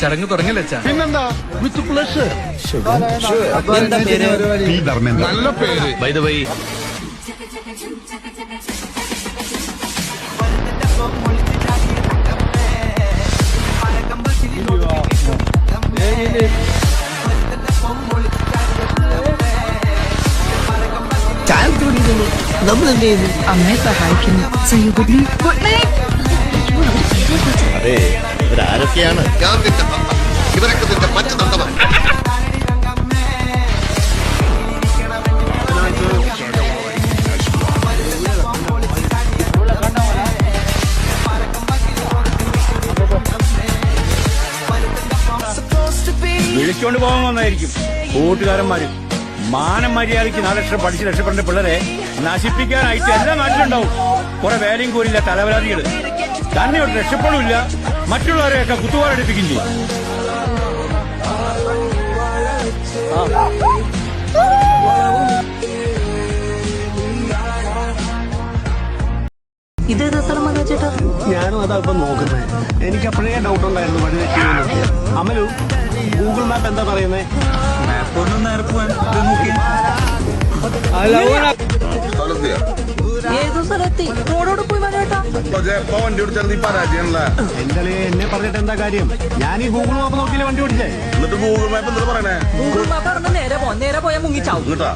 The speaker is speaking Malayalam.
ചടങ്ങ് തുടങ്ങില്ല അച്ഛാ. പിന്നെന്താ വിത്ത് പ്ലഷർ. നല്ല പേര്. ബൈ ദ വൈ നമ്മൾ എന്ത് ചെയ്യുന്നു? അമ്മയെ സഹായിക്കുന്നു. അതെ, ഇവരാരൊക്കെയാണ്? ഇവരൊക്കെ നിന്റെ പച്ച തന്തമാൻ. വിളിച്ചോണ്ട് പോകാൻ വന്നായിരിക്കും കൂട്ടുകാരന്മാര്. മാനം മര്യാദയ്ക്ക് 4 ലക്ഷം പഠിച്ച് രക്ഷപ്പെടേണ്ട പിള്ളേരെ നശിപ്പിക്കാനായിട്ട് എല്ലാ നാട്ടിലുണ്ടാവും കുറെ വേലയും കൂരില്ല തലവരാതികള്. തന്നെ ഒരു രക്ഷപ്പെടില്ല, മറ്റുള്ളവരെയൊക്കെ കുത്തുവാറടിപ്പിക്കും ചെയ്യും. ഇതേതാ സ്ഥലം ചേട്ടാ? ഞാനും അതാ ഇപ്പൊ നോക്കുന്നത്. എനിക്ക് അപ്പോഴേ ഡൗട്ട് ഉണ്ടായിരുന്നു വഴി തെറ്റിയെന്ന്. അമലു, ഗൂഗിൾ മാപ്പ് എന്താ പറയുന്നേ? സ്ഥലത്തെയാ? ഏതോ സ്ഥലത്തി റോഡോട് പോയി ചേട്ടാ. വണ്ടി ഓടിച്ചാൽ നീ പരാജയല്ല. എന്തായാലും എന്നെ പറഞ്ഞിട്ട് എന്താ കാര്യം? ഞാൻ ഈ ഗൂഗിൾ മാപ്പ് നോക്കിയില്ല വണ്ടി ഓടിച്ചേ. എന്നിട്ട് ഗൂഗിൾ മാപ്പ് എന്താ പറയണേ? ഗൂഗിൾ മാപ്പ് നേരെ പോയാൽ മുങ്ങിച്ചാവും. എന്നിട്ടാ